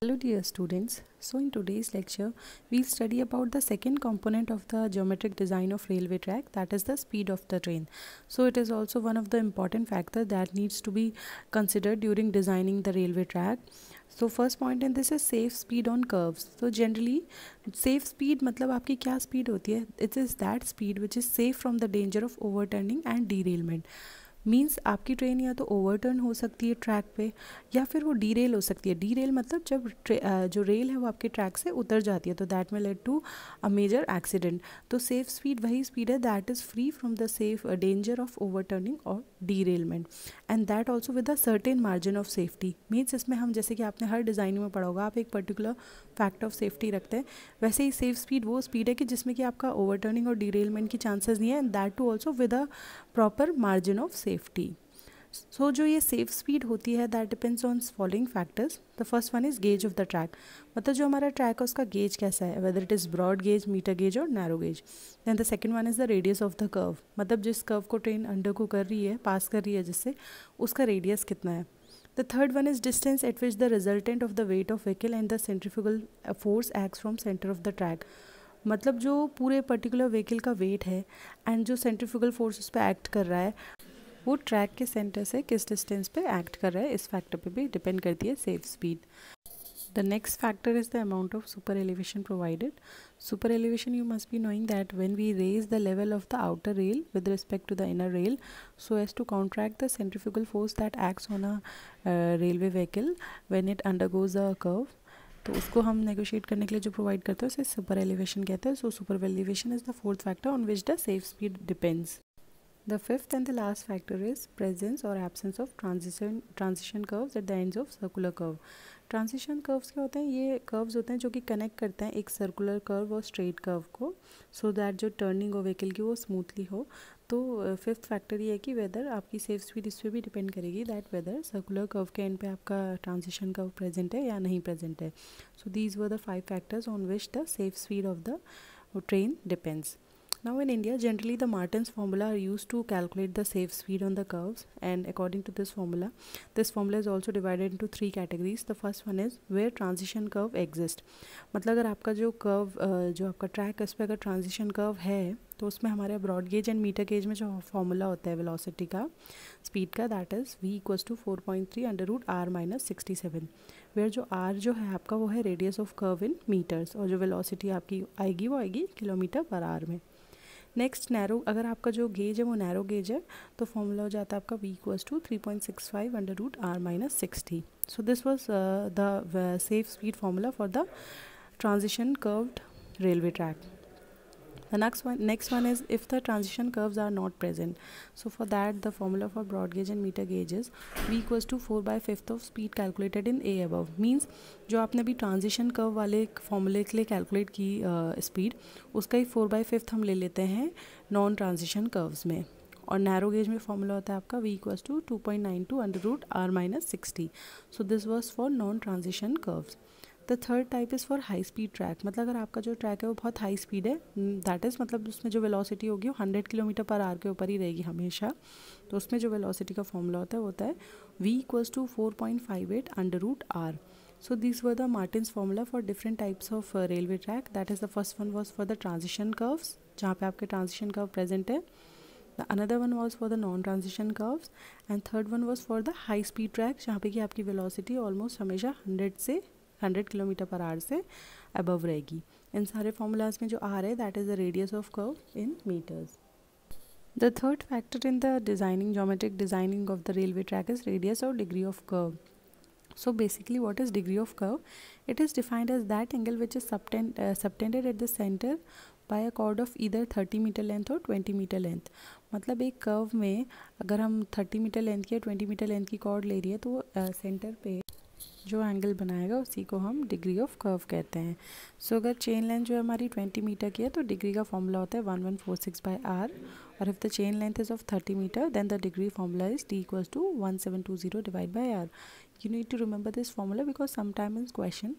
Hello dear students. So in today's lecture, we'll study about the second component of the geometric design of railway track, that is the speed of the train. So it is also one of the important factors that needs to be considered during designing the railway track. So first point in this is safe speed on curves. So generally safe speed मतलब आपकी क्या speed होती है? It is that speed which is safe from the danger of overturning and derailment. Means आपकी train या तो overturn हो सकती है ट्रैक पे या फिर वो डीरेल हो सकती है। डीरेल मतलब जब जो रेल है वो आपके ट्रैक से उतर जाती है, तो that may lead to a major accident. तो सेफ स्पीड वही स्पीड है that is free from the safe danger of overturning और derailment, and that also with a certain margin of safety. Means इसमें हम जैसे कि आपने हर डिज़ाइनिंग में पढ़ा होगा, आप एक पर्टिकुलर फैक्ट ऑफ सेफ्टी रखते हैं, वैसे ही सेफ स्पीड वो स्पीड है कि जिसमें कि आपका ओवरटर्निंग और डीरेलमेंट की चांसेस नहीं है, and that too also with a proper margin of safety. So जो ये सेफ स्पीड होती है that depends on following factors. The first one is gauge of the track, मतलब जो हमारा ट्रैक है उसका गेज कैसा है, whether it is broad gauge, metre gauge और narrow gauge. Then the second one is the radius of the curve, मतलब जिस कर्व को ट्रेन अंडर को कर रही है, पास कर रही है जिससे, उसका रेडियस कितना है। The third one is distance eight which the resultant of the weight of vehicle and the centrifugal force acts from centre of the track, मतलब जो पूरे पर्टिकुलर व्हीकल का वेट है एंड जो सेंट्रीफ्यूगल फोर्स उस पर एक्ट कर रहा है वो ट्रैक के सेंटर से किस डिस्टेंस पे एक्ट कर रहा है, इस फैक्टर पे भी डिपेंड करती है safe speed. The next factor is the amount of super elevation provided. Super elevation, you must be knowing that when we raise the level of the outer rail with respect to the inner rail so as to counteract the centrifugal force that acts on a railway vehicle when it undergoes a curve, तो उसको हम negotiate करने के लिए जो provide करते हैं उसे सुपर एलिवेशन कहते हैं। So super elevation is the fourth factor on which the safe speed depends. The fifth and the last factor is presence or absence of transition curves at the ends of circular curve. Transition curves क्या होते हैं? ये curves होते हैं जो कि connect करते हैं एक सर्कुलर कर्व और स्ट्रेट कर्व को, सो दैट जो टर्निंग हो व्हीकल की वो स्मूथली हो। तो फिफ्थ फैक्टर ये है कि वेदर आपकी सेफ स्पीड इस पर भी डिपेंड करेगी दैट वेदर सर्कुलर कर्व के एंड पे आपका ट्रांजिशन कर्व प्रेजेंट है या नहीं प्रेजेंट है। So these were the 5 factors on which the safe speed of the train depends. Now in India, generally the Martin's formula are used to calculate the safe speed on the curves, and according to this formula is also divided into 3 categories. The first one is where transition curve exists, मतलब अगर आपका जो curve जो आपका track है उस पर अगर ट्रांजिशन कर्व है तो उसमें हमारे broad gauge and metre gauge में जो फॉर्मूला होता है वेलोसिटी का, स्पीड का, that is v equals to 4.3 under root r minus 67, where जो r जो है आपका वो है radius of curve in metres, और जो वेलोसिटी आपकी आएगी वो आएगी किलोमीटर पर आवर में। नेक्स्ट नैरो, अगर आपका जो गेज है वो नैरो गेज है तो फॉर्मूला हो जाता है आपका v equals to 3.65 under root r minus 60। So this was the safe speed formula for the transition curved railway track. The next one is if the transition curves are not present. So for that the formula for broad gauge and meter gauge is v equals to 4/5 of speed calculated in a above. Means जो आपने अभी transition curve वाले फॉर्मूले के लिए calculate की speed, उसका ही 4/5 हम ले लेते हैं नॉन ट्रांजिशन कर्व्स में। और नैरो गेज में फॉर्मूला होता है आपका v equals to 2.92 under root r minus 60। So this was for non transition curves. The third type is for high speed track, मतलब अगर आपका जो ट्रैक है वो बहुत हाई स्पीड है, दैट इज़ मतलब उसमें जो वेलोसिटी होगी वो 100 किलोमीटर पर आवर के ऊपर ही रहेगी हमेशा, तो उसमें जो वेलोसिटी का फॉर्मूला होता है वो होता है v equals to 4.58 under root r। So this were the Martin's formula for different types of railway track. That is the first one was for the transition curves जहाँ पे आपके ट्रांजिशन कर्व प्रेजेंट है, the another one was for the non-transition curves, and third one was for the high speed track जहाँ पे कि आपकी velocity almost हमेशा 100 kilometre per hour से अबव रहेगी। इन सारे फॉर्मूलाज में जो आर है that is the radius of curve in metres. The third factor in the designing geometric designing of the railway track is radius और degree of curve. So basically what is degree of curve? It is defined as that angle which is subtended at the center by a chord of either 30 metre length और 20 metre length. मतलब एक curve में अगर हम 30 metre length की या 20 metre length की cord ले रही है तो सेंटर पे जो एंगल बनाएगा उसी को हम डिग्री ऑफ कर्व कहते हैं। सो अगर चेन लेंथ जो है हमारी 20 मीटर की है तो डिग्री का फॉर्मूला होता है 1146/r, और if the chain length is of 30 metre then the degree formula is d equals to 1720 divide by r। You need to remember this formula because sometime in question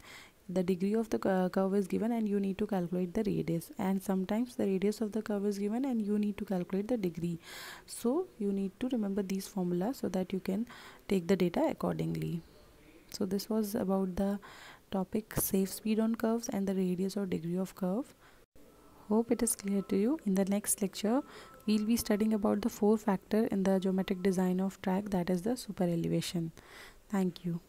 the degree of the curve is given and you need to calculate the radius, and sometimes the radius of the curve is given and you need to calculate the degree. So you need to remember these formulas so that you can take the data accordingly. So this was about the topic safe speed on curves and the radius or degree of curve. Hope it is clear to you. In the next lecture, we'll be studying about the fourth factor in the geometric design of track, that is the super elevation. Thank you.